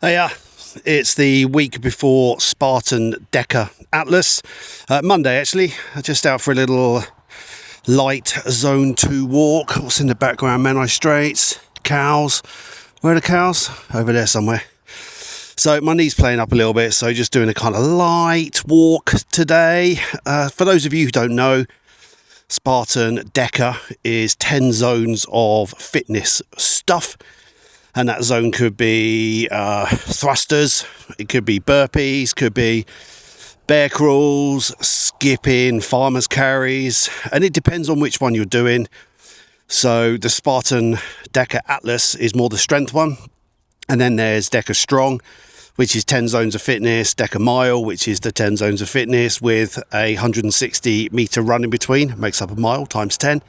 Yeah, it's the week before Spartan DEKA Atlas. Monday, actually. Just out for a little light zone 2 walk. What's in the background? Menai Straits, cows. Where are the cows? Over there somewhere. So my knee's playing up a little bit, so just doing a kind of light walk today. For those of you who don't know, Spartan DEKA is 10 zones of fitness stuff. And that zone could be thrusters, it could be burpees, could be bear crawls, skipping, farmer's carries, and it depends on which one you're doing. So the Spartan DEKA Atlas is more the strength one. And then there's DEKA Strong, which is 10 zones of fitness, DEKA Mile, which is the 10 zones of fitness with a 160 meter run in between, makes up a mile times 10.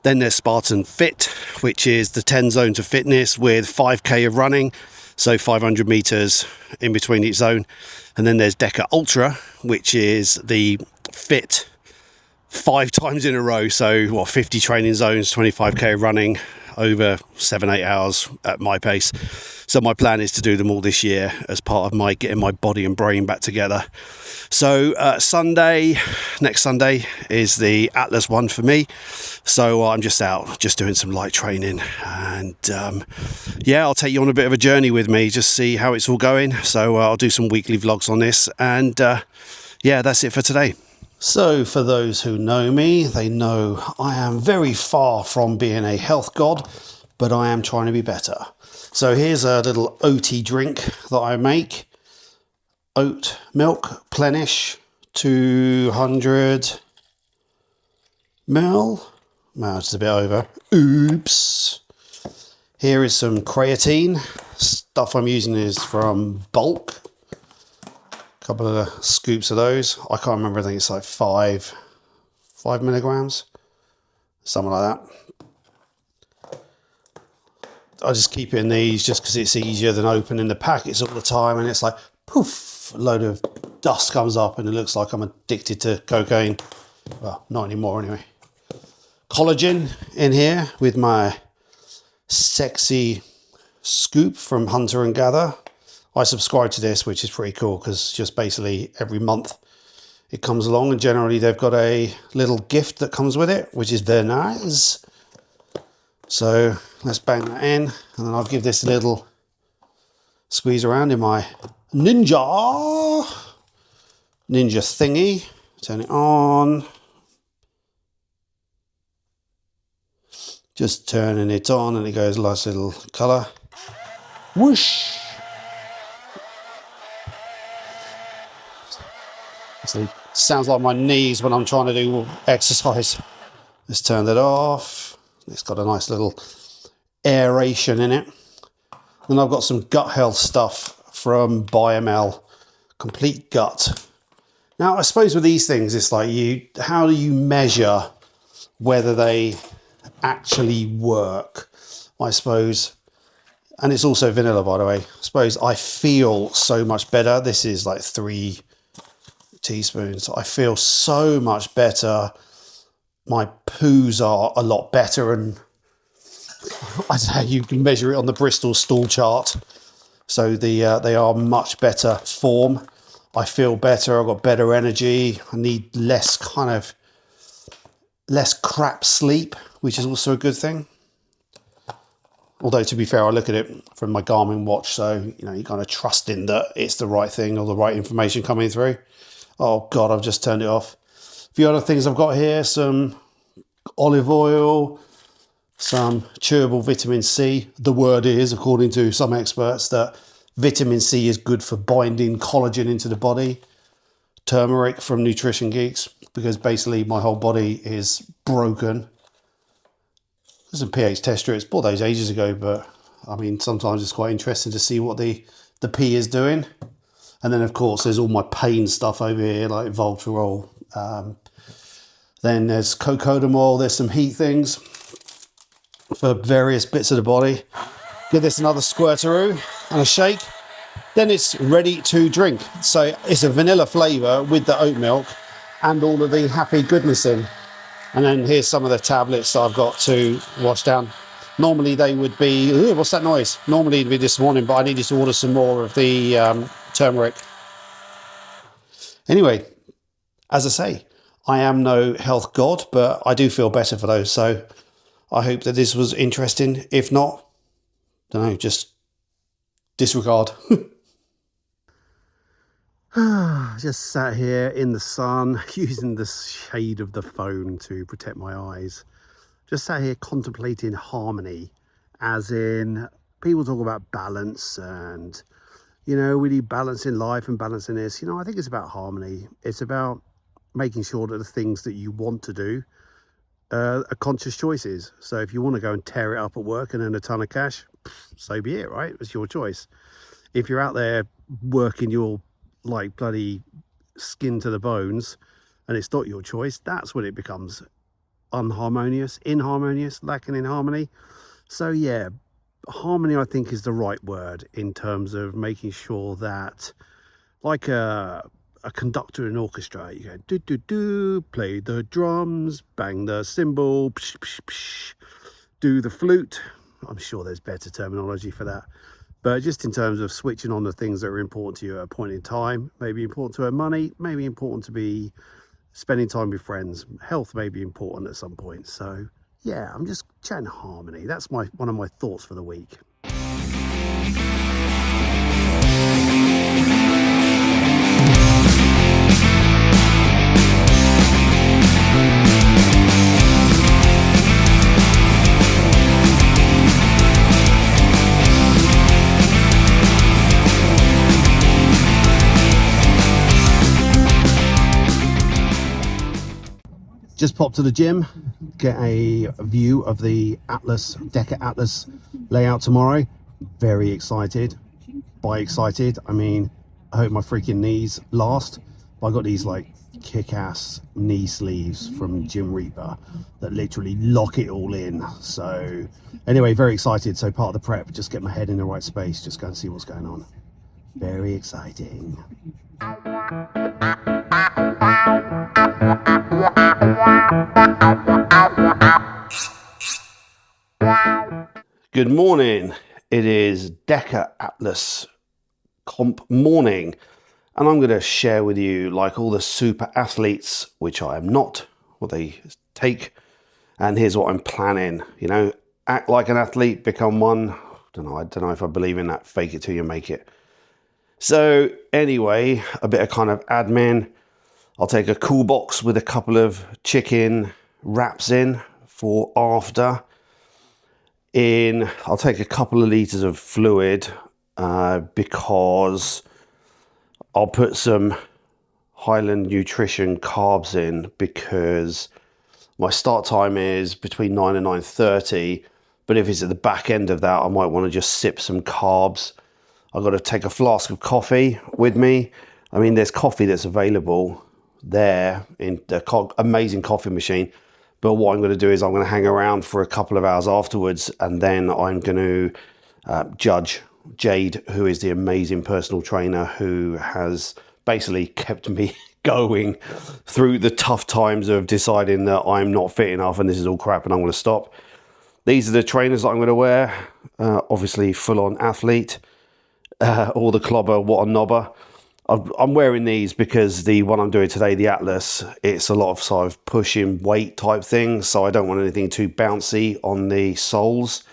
Then there's Spartan Fit, which is the 10 zones of fitness with 5k of running, so 500 meters in between each zone. And then there's DEKA Ultra, which is the fit 5 times in a row, so 50 training zones, 25k of running over 7-8 hours at my pace. So my plan is to do them all this year as part of my getting my body and brain back together. So next Sunday is the Atlas one for me. So I'm just out, just doing some light training, and I'll take you on a bit of a journey with me, just see how it's all going. So I'll do some weekly vlogs on this, and that's it for today. So for those who know me, they know I am very far from being a health god, but I am trying to be better. So here's a little oaty drink that I make. Oat milk, Plenish, 200 ml. No, it's a bit over. Oops. Here is some creatine. Stuff I'm using is from Bulk. A couple of scoops of those. I can't remember, I think it's like 5 milligrams. Something like that. I just keep it in these just because it's easier than opening the packets all the time, and it's like poof, a load of dust comes up and it looks like I'm addicted to cocaine. Well, not anymore anyway. Collagen in here with my sexy scoop from Hunter and Gather. I subscribe to this, which is pretty cool because just basically every month it comes along, and generally they've got a little gift that comes with it, which is very nice. So let's bang that in, and then I'll give this a little squeeze around in my ninja thingy. Turn it on. Just turning it on, and it goes a nice little colour. Whoosh! So it sounds like my knees when I'm trying to do exercise. Let's turn that off. It's got a nice little aeration in it. Then I've got some gut health stuff from BioML, Complete Gut. Now, I suppose with these things, it's like how do you measure whether they actually work? I suppose, and it's also vanilla, by the way. I suppose I feel so much better. This is like 3 teaspoons. I feel so much better. My poos are a lot better, and I don't know how you can measure it on the Bristol stool chart. So they are much better form. I feel better. I've got better energy. I need less crap sleep, which is also a good thing. Although, to be fair, I look at it from my Garmin watch, so you're kind of trusting that it's the right thing or the right information coming through. Oh God, I've just turned it off. A few other things I've got here, some olive oil, some chewable vitamin C. The word is, according to some experts, that vitamin C is good for binding collagen into the body. Turmeric from Nutrition Geeks, because basically my whole body is broken. There's a pH tester. It's bought those ages ago, but I mean, sometimes it's quite interesting to see what the P is doing. And then, of course, there's all my pain stuff over here, like Voltarol. Then there's cocodamol. There's some heat things for various bits of the body. Give this another squirtaroo and a shake. Then it's ready to drink. So it's a vanilla flavour with the oat milk and all of the happy goodness in. And then here's some of the tablets that I've got to wash down. Normally they would be, ooh, what's that noise? Normally it'd be this morning, but I needed to order some more of the turmeric. Anyway, as I say, I am no health god, but I do feel better for those. So I hope that this was interesting. If not, don't know, just disregard. Just sat here in the sun, using the shade of the phone to protect my eyes. Just sat here contemplating harmony, as in people talk about balance and, you know, we need balance in life and balance in this. You know, I think it's about harmony. It's about making sure that the things that you want to do are conscious choices. So if you want to go and tear it up at work and earn a ton of cash, so be it, right? It's your choice. If you're out there working your like bloody skin to the bones and it's not your choice, that's when it becomes unharmonious, inharmonious, lacking in harmony. So yeah, harmony I think is the right word in terms of making sure that, like a conductor in an orchestra, you go do do do, play the drums, bang the cymbal, psh, psh, psh, do the flute. I'm sure there's better terminology for that, but just in terms of switching on the things that are important to you at a point in time. Maybe important to earn money, maybe important to be spending time with friends, health may be important at some point. So yeah, I'm just chatting harmony. That's one of my thoughts for the week. Just popped to the gym, get a view of the Atlas, DEKA Atlas layout tomorrow. Very excited. By excited, I mean, I hope my freaking knees last. But I got these like kick-ass knee sleeves from Gym Reaper that literally lock it all in. So anyway, very excited. So part of the prep, just get my head in the right space, just go and see what's going on. Very exciting. Good morning. It is DEKA Atlas comp morning, and I'm going to share with you, like all the super athletes, which I am not, what they take, and here's what I'm planning. You know, act like an athlete, become one. I don't know if I believe in that. Fake it till you make it. So anyway, a bit of kind of admin. I'll take a cool box with a couple of chicken wraps in for after. I'll take a couple of litres of fluid because I'll put some Highland Nutrition carbs in, because my start time is between 9 and 9:30, but if it's at the back end of that, I might want to just sip some carbs. I've got to take a flask of coffee with me. I mean, there's coffee that's available there in the amazing coffee machine. But what I'm going to do is I'm going to hang around for a couple of hours afterwards, and then I'm going to judge Jade, who is the amazing personal trainer who has basically kept me going through the tough times of deciding that I'm not fit enough and this is all crap and I'm going to stop. These are the trainers that I'm going to wear. Obviously full-on athlete, or the clobber, what a knobber. I'm wearing these because the one I'm doing today, the Atlas, it's a lot of sort of pushing weight type things, so I don't want anything too bouncy on the soles.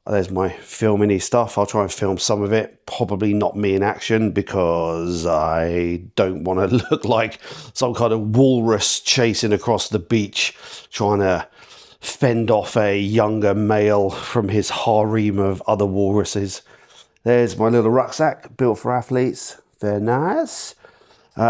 There's my filming stuff. I'll try and film some of it. Probably not me in action, because I don't want to look like some kind of walrus chasing across the beach, trying to fend off a younger male from his harem of other walruses. There's my little rucksack, built for athletes. Very nice.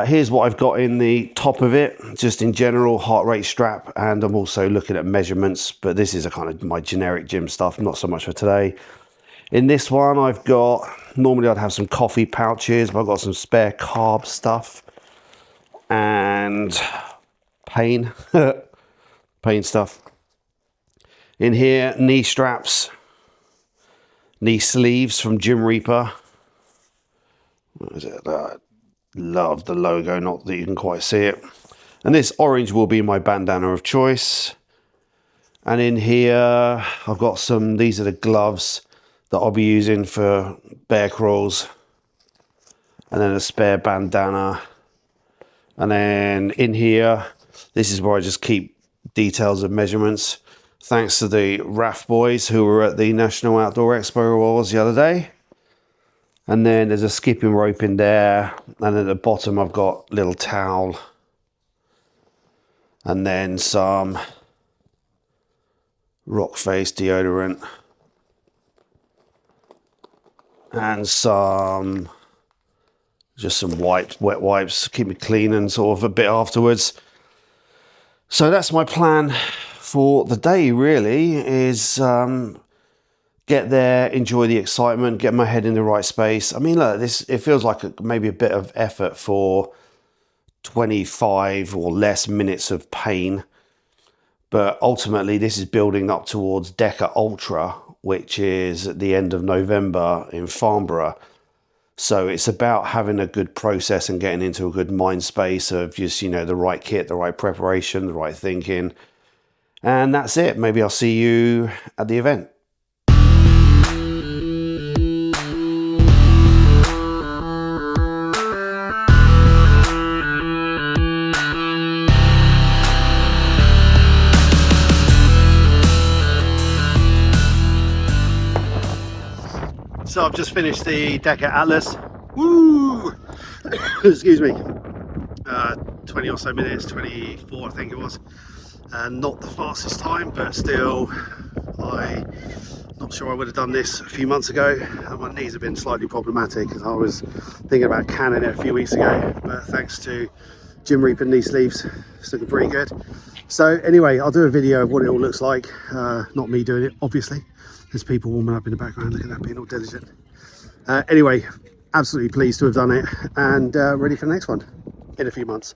Here's what I've got in the top of it, just in general, heart rate strap, and I'm also looking at measurements, but this is a kind of my generic gym stuff, not so much for today. In this one, I've got, normally I'd have some coffee pouches, but I've got some spare carb stuff, and pain stuff. In here, knee straps, knee sleeves from Gym Reaper. What is it? Love the logo, not that you can quite see it. And this orange will be my bandana of choice. And in here, I've got some, these are the gloves that I'll be using for bear crawls. And then a spare bandana. And then in here, this is where I just keep details of measurements. Thanks to the RAF boys who were at the National Outdoor Expo Awards the other day. And then there's a skipping rope in there. And at the bottom, I've got a little towel. And then some rock face deodorant. And just some wet wipes, keep me clean and sort of a bit afterwards. So that's my plan for the day, really, is get there, enjoy the excitement, get my head in the right space. I mean, look, it feels like maybe a bit of effort for 25 or less minutes of pain. But ultimately, this is building up towards DEKA Ultra, which is at the end of November in Farnborough. So it's about having a good process and getting into a good mind space of just, you know, the right kit, the right preparation, the right thinking. And that's it. Maybe I'll see you at the event. So I've just finished the DEKA Atlas. Woo! Excuse me. 20 or so minutes, 24 I think it was. Not the fastest time, but still, I'm not sure I would have done this a few months ago. My knees have been slightly problematic because I was thinking about canning it a few weeks ago, but thanks to Jim Reaper knee sleeves, it's looking pretty good. So anyway, I'll do a video of what it all looks like. Not me doing it, obviously. There's people warming up in the background. Look at that, being all diligent. Anyway, absolutely pleased to have done it, and ready for the next one in a few months.